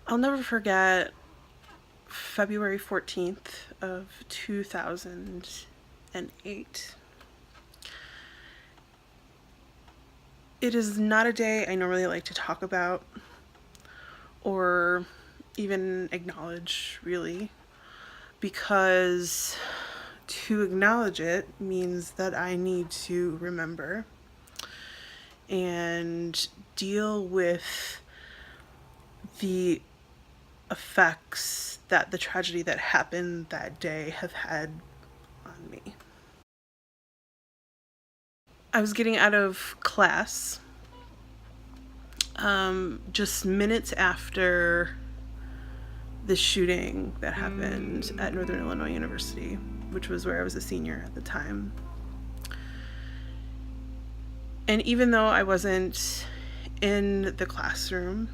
I'll never forget February 14th of 2008. It is not a day I normally like to talk about or even acknowledge, really, because to acknowledge it means that I need to remember and deal with the effects that the tragedy that happened that day have had on me. I was getting out of class just minutes after the shooting that happened at Northern Illinois University, which was where I was a senior at the time. And even though I wasn't in the classroom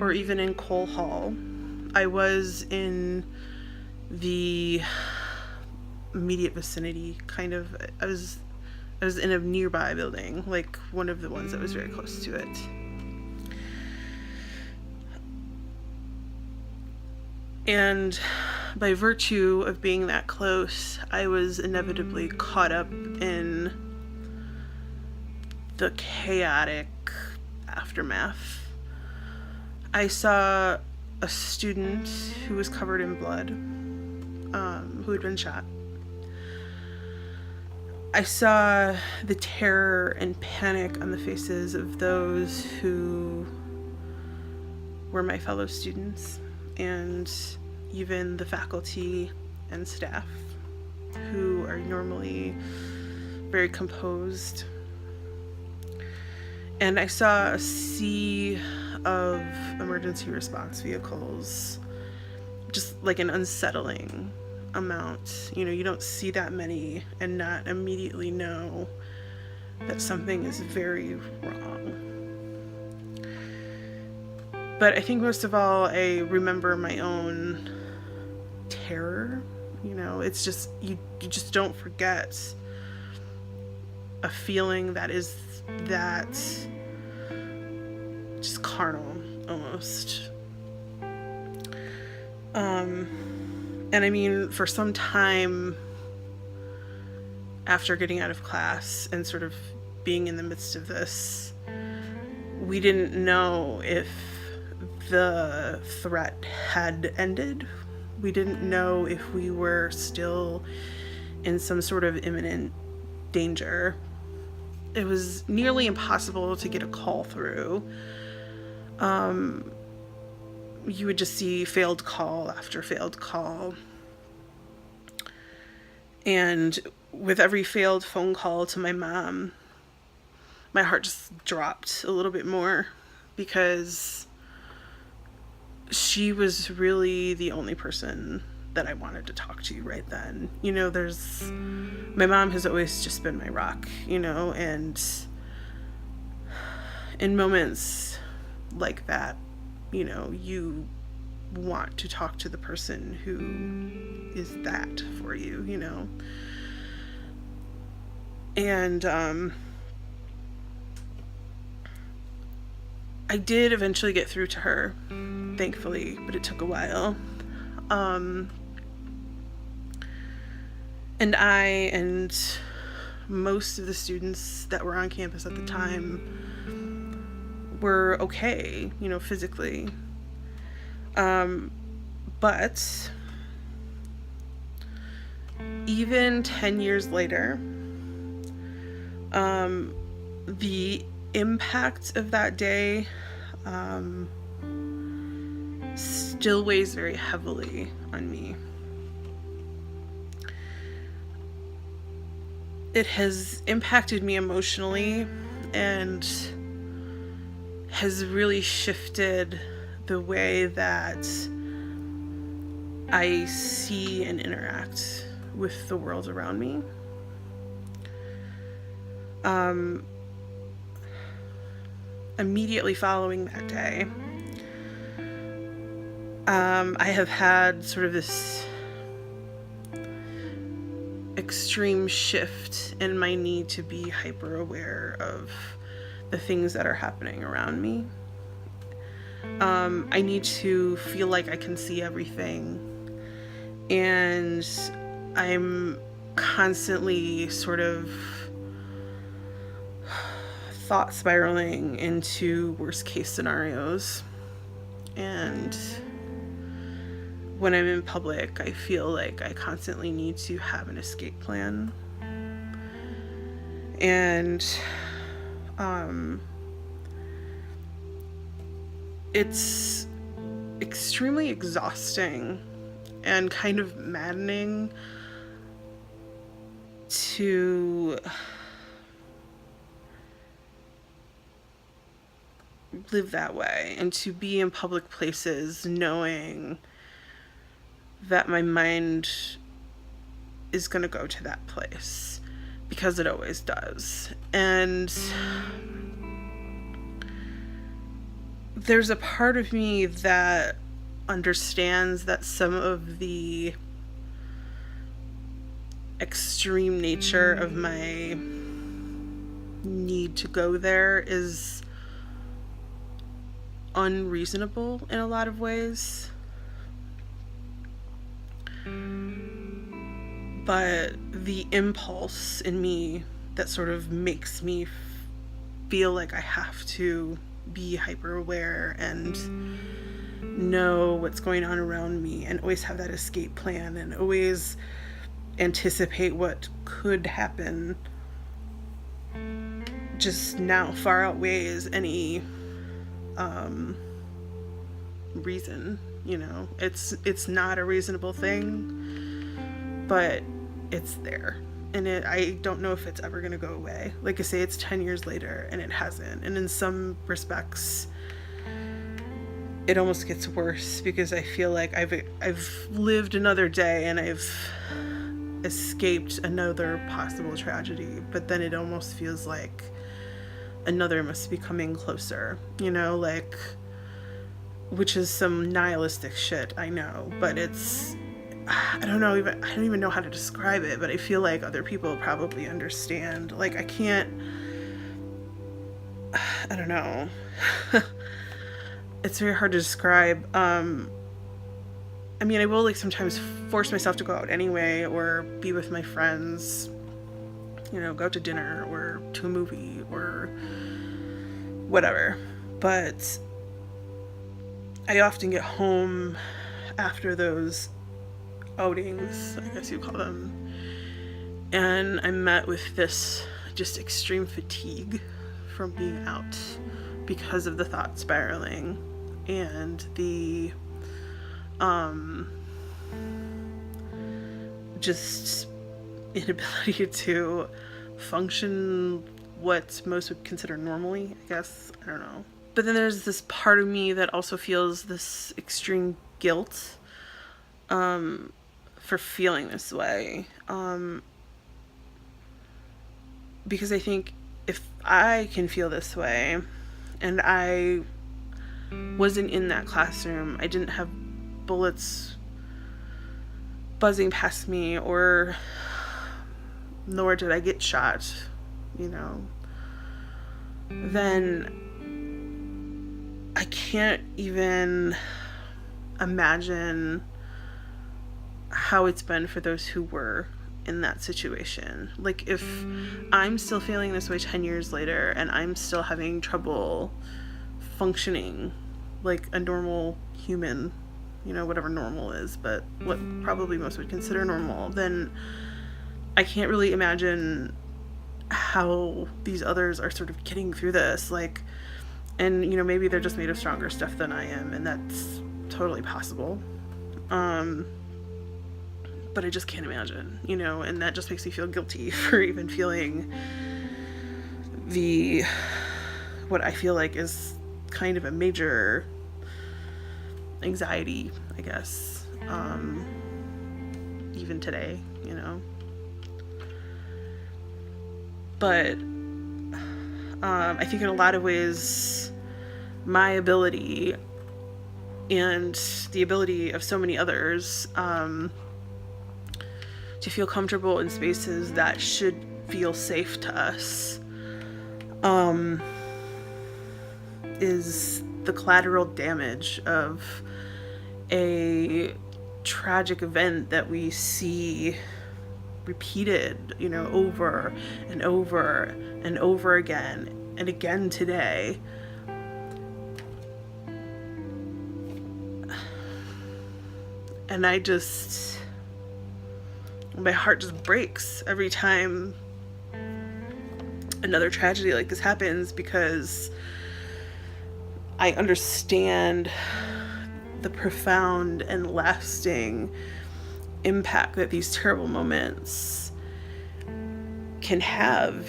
or even in Cole Hall, I was in the immediate vicinity, kind of. I was in a nearby building, like one of the ones that was very close to it. And by virtue of being that close, I was inevitably caught up in the chaotic aftermath. I saw a student who was covered in blood, who had been shot. I saw the terror and panic on the faces of those who were my fellow students, and even the faculty and staff who are normally very composed. And I saw a sea of emergency response vehicles, just like an unsettling amount. You know, you don't see that many and not immediately know that something is very wrong. But I think most of all, I remember my own terror. You know, it's just, you just don't forget a feeling that is that just carnal almost. And I mean, for some time after getting out of class and sort of being in the midst of this, we didn't know if the threat had ended. We didn't know if we were still in some sort of imminent danger. It was nearly impossible to get a call through. You would just see failed call after failed call. And with every failed phone call to my mom, my heart just dropped a little bit more, because she was really the only person that I wanted to talk to right then. You know, my mom has always just been my rock, you know, and in moments like that, you know, you want to talk to the person who is that for you, you know. And I did eventually get through to her, thankfully, but it took a while. And I and most of the students that were on campus at the time were okay, you know, physically. But even 10 years later, the impact of that day still weighs very heavily on me. It has impacted me emotionally and has really shifted the way that I see and interact with the world around me. Immediately following that day, I have had sort of this extreme shift in my need to be hyper aware of the things that are happening around me. I need to feel like I can see everything. And I'm constantly sort of thought spiraling into worst case scenarios. And when I'm in public, I feel like I constantly need to have an escape plan. And it's extremely exhausting and kind of maddening to live that way and to be in public places knowing that my mind is going to go to that place, because it always does. And there's a part of me that understands that some of the extreme nature of my need to go there is unreasonable in a lot of ways. But the impulse in me that sort of makes me feel like I have to be hyper aware and know what's going on around me and always have that escape plan and always anticipate what could happen just now far outweighs any reason. It's not a reasonable thing, but it's there, and I don't know if it's ever going to go away. Like I say, it's 10 years later and it hasn't, and in some respects it almost gets worse because I feel like I've lived another day and I've escaped another possible tragedy, but then it almost feels like another must be coming closer, which is some nihilistic shit, I know, but I don't even know how to describe it, but I feel like other people probably understand. Like, I don't know. It's very hard to describe. I will sometimes force myself to go out anyway, or be with my friends, go out to dinner or to a movie or whatever. But I often get home after those outings, I guess you call them, and I'm met with this just extreme fatigue from being out because of the thought spiraling and the just inability to function what most would consider normally, I guess. I don't know. But then there's this part of me that also feels this extreme guilt for feeling this way. Because I think if I can feel this way, and I wasn't in that classroom, I didn't have bullets buzzing past me, nor did I get shot, then I can't even imagine how it's been for those who were in that situation. Like, if I'm still feeling this way 10 years later and I'm still having trouble functioning like a normal human, whatever normal is, but what probably most would consider normal, then I can't really imagine how these others are sort of getting through this. Like, and maybe they're just made of stronger stuff than I am, and that's totally possible. But I just can't imagine, and that just makes me feel guilty for even feeling what I feel like is kind of a major anxiety, I guess, even today, But I think in a lot of ways, my ability and the ability of so many others to feel comfortable in spaces that should feel safe to us is the collateral damage of a tragic event that we see repeated, over and over and over again and again today. And my heart just breaks every time another tragedy like this happens, because I understand the profound and lasting impact that these terrible moments can have,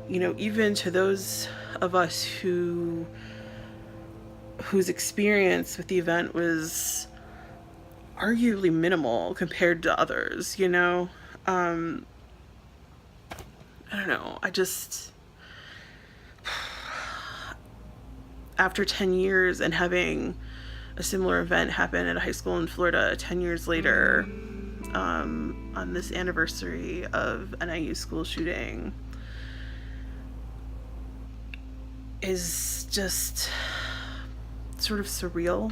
even to those of us whose experience with the event was arguably minimal compared to others. I don't know, after 10 years and having a similar event happen at a high school in Florida 10 years later, on this anniversary of NIU school shooting, is just sort of surreal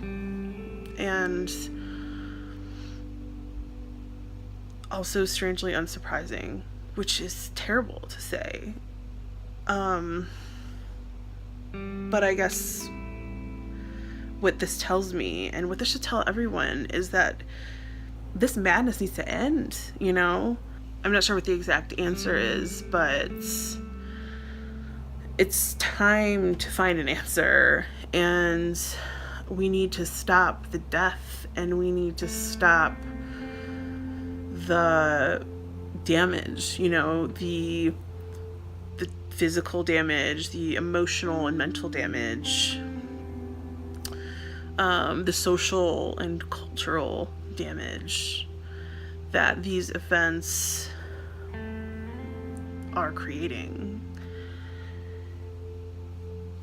and also strangely unsurprising, which is terrible to say. But I guess what this tells me, and what this should tell everyone, is that this madness needs to end, I'm not sure what the exact answer is, but it's time to find an answer, and we need to stop the death, and we need to stop the damage, the physical damage, the emotional and mental damage, the social and cultural damage that these events are creating.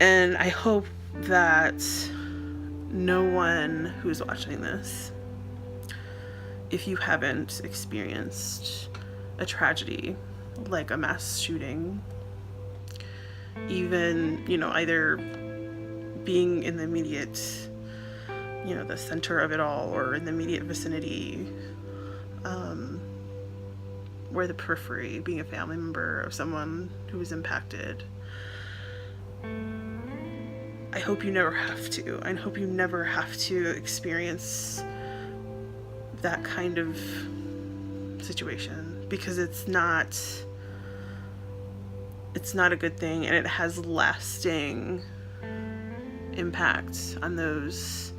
And I hope that no one who's watching this, if you haven't experienced a tragedy like a mass shooting, even, either being in the immediate, the center of it all, or in the immediate vicinity, or the periphery, being a family member of someone who was impacted, I hope you never have to. I hope you never have to experience that kind of situation, because it's not a good thing, and it has lasting impact on those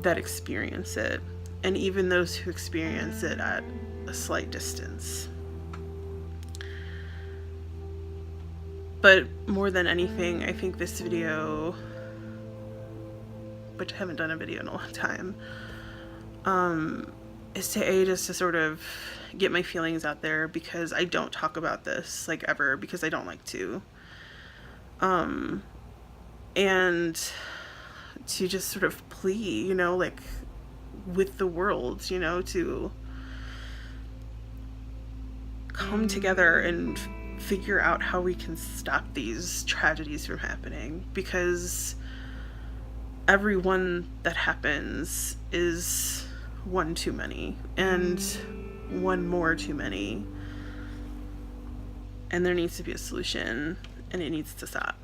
that experience it, and even those who experience it at a slight distance. But more than anything, I think this video, which I haven't done a video in a long time, is just to sort of get my feelings out there, because I don't talk about this ever, because I don't like to, and to just sort of plea, with the world, to come together and figure out how we can stop these tragedies from happening, because every one that happens is one too many, and one more too many, and there needs to be a solution, and it needs to stop.